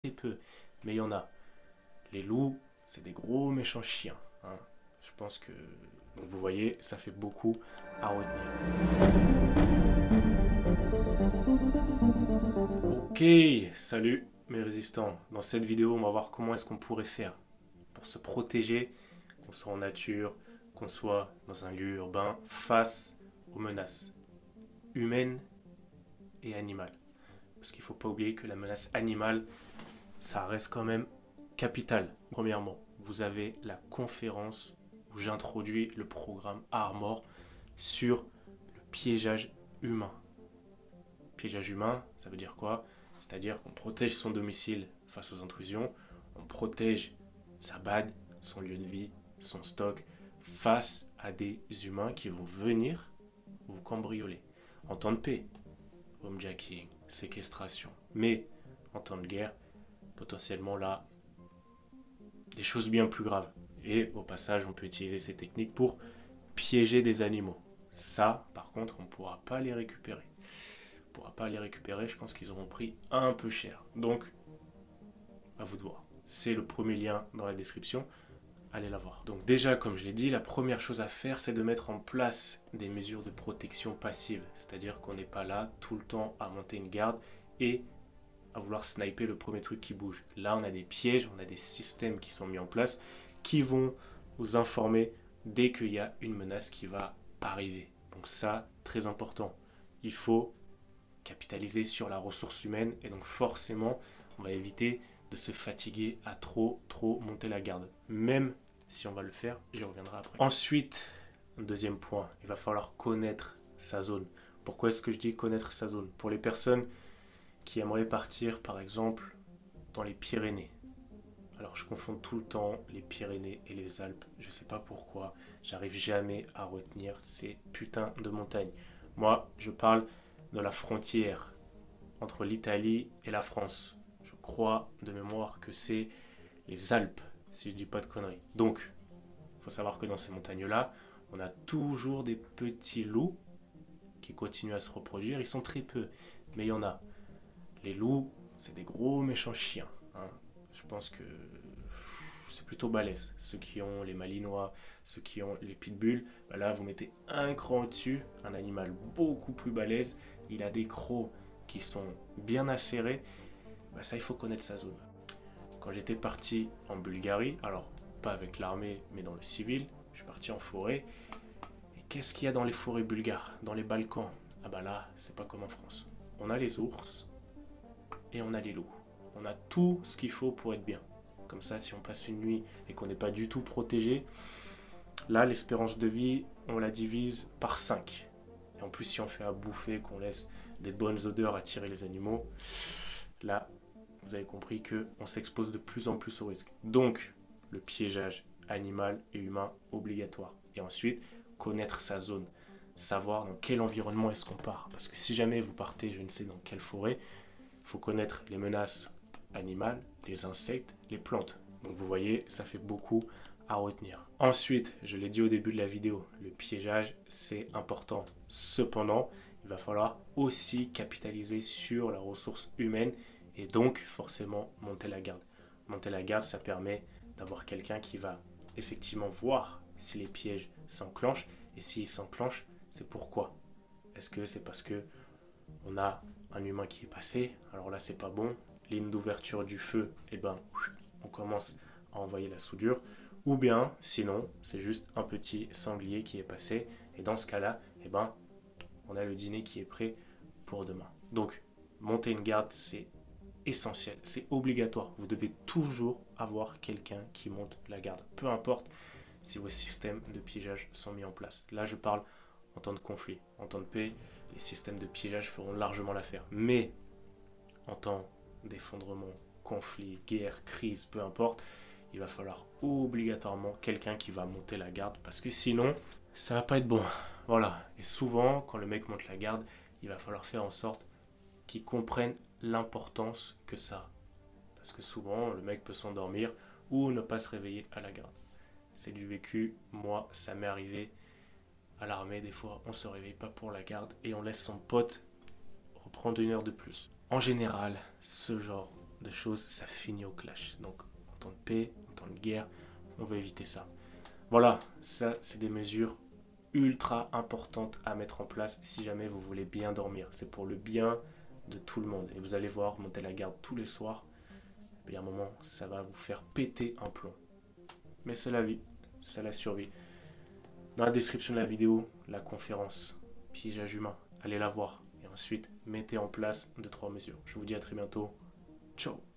très peu, mais il y en a. Les loups, c'est des gros méchants chiens, hein. Je pense que... Donc vous voyez, ça fait beaucoup à retenir. Ok, salut mes résistants. Dans cette vidéo, on va voir comment est-ce qu'on pourrait faire pour se protéger, qu'on soit en nature, qu'on soit dans un lieu urbain, face aux menaces humaines et animales. Parce qu'il ne faut pas oublier que la menace animale, ça reste quand même capital. Premièrement, vous avez la conférence où j'introduis le programme Armor sur le piégeage humain. Piégeage humain, ça veut dire quoi? C'est-à-dire qu'on protège son domicile face aux intrusions, on protège sa bad, son lieu de vie, son stock, face à des humains qui vont venir vous cambrioler. En temps de paix, homejacking, séquestration. Mais en temps de guerre, potentiellement là, des choses bien plus graves. Et au passage, on peut utiliser ces techniques pour piéger des animaux. Ça, par contre, on ne pourra pas les récupérer. On ne pourra pas les récupérer, je pense qu'ils auront pris un peu cher. Donc, à vous de voir. C'est le premier lien dans la description. Allez la voir. Donc déjà, comme je l'ai dit, la première chose à faire, c'est de mettre en place des mesures de protection passive. C'est-à-dire qu'on n'est pas là tout le temps à monter une garde et à vouloir sniper le premier truc qui bouge. Là, on a des pièges, on a des systèmes qui sont mis en place qui vont vous informer dès qu'il y a une menace qui va arriver. Donc ça, très important. Il faut capitaliser sur la ressource humaine et donc forcément, on va éviter de se fatiguer à trop monter la garde. Même si on va le faire, j'y reviendrai après. Ensuite, deuxième point, il va falloir connaître sa zone. Pourquoi est-ce que je dis connaître sa zone? Pour les personnes qui aimeraient partir, par exemple, dans les Pyrénées. Alors, je confonds tout le temps les Pyrénées et les Alpes. Je ne sais pas pourquoi. J'arrive jamais à retenir ces putains de montagnes. Moi, je parle de la frontière entre l'Italie et la France. Je crois de mémoire que c'est les Alpes, si je ne dis pas de conneries. Donc, il faut savoir que dans ces montagnes-là, on a toujours des petits loups qui continuent à se reproduire. Ils sont très peu, mais il y en a. Les loups, c'est des gros méchants chiens, hein. Je pense que c'est plutôt balèze. Ceux qui ont les malinois, ceux qui ont les pitbulls, bah là vous mettez un cran au-dessus, un animal beaucoup plus balèze. Il a des crocs qui sont bien acérés. Bah ça, il faut connaître sa zone. Quand j'étais parti en Bulgarie, alors pas avec l'armée, mais dans le civil, je suis parti en forêt. Et qu'est-ce qu'il y a dans les forêts bulgares, dans les Balkans? Ah bah là, c'est pas comme en France. On a les ours et on a les loups. On a tout ce qu'il faut pour être bien. Comme ça, si on passe une nuit et qu'on n'est pas du tout protégé, là, l'espérance de vie, on la divise par 5. Et en plus, si on fait à bouffer, qu'on laisse des bonnes odeurs attirer les animaux, là, vous avez compris qu'on s'expose de plus en plus au risque. Donc, le piégeage animal et humain obligatoire. Et ensuite, connaître sa zone. Savoir dans quel environnement est-ce qu'on part. Parce que si jamais vous partez, je ne sais dans quelle forêt, il faut connaître les menaces animales, les insectes, les plantes. Donc vous voyez, ça fait beaucoup à retenir. Ensuite, je l'ai dit au début de la vidéo, le piégeage, c'est important. Cependant, il va falloir aussi capitaliser sur la ressource humaine et donc forcément monter la garde. Monter la garde, ça permet d'avoir quelqu'un qui va effectivement voir si les pièges s'enclenchent et s'ils s'enclenchent, c'est pourquoi. Est-ce que c'est parce que on a un humain qui est passé, alors là c'est pas bon, ligne d'ouverture du feu, et ben on commence à envoyer la soudure, ou bien sinon c'est juste un petit sanglier qui est passé, et dans ce cas-là, et ben on a le dîner qui est prêt pour demain. Donc monter une garde, c'est essentiel, c'est obligatoire. Vous devez toujours avoir quelqu'un qui monte la garde, peu importe si vos systèmes de piégeage sont mis en place. Là je parle en temps de conflit, en temps de paix, les systèmes de piégeage feront largement l'affaire. Mais en temps d'effondrement, conflit, guerre, crise, peu importe, il va falloir obligatoirement quelqu'un qui va monter la garde parce que sinon, ça va pas être bon. Voilà. Et souvent, quand le mec monte la garde, il va falloir faire en sorte qu'il comprenne l'importance que ça a. Parce que souvent, le mec peut s'endormir ou ne pas se réveiller à la garde. C'est du vécu. Moi, ça m'est arrivé à l'armée, des fois, on se réveille pas pour la garde et on laisse son pote reprendre une heure de plus. En général, ce genre de choses, ça finit au clash. Donc, en temps de paix, en temps de guerre, on va éviter ça. Voilà, ça, c'est des mesures ultra importantes à mettre en place si jamais vous voulez bien dormir. C'est pour le bien de tout le monde. Et vous allez voir, monter la garde tous les soirs, et à un moment, ça va vous faire péter un plomb. Mais c'est la vie, c'est la survie. Dans la description de la vidéo, la conférence piégeage humain, allez la voir. Et ensuite, mettez en place 2-3 mesures. Je vous dis à très bientôt. Ciao.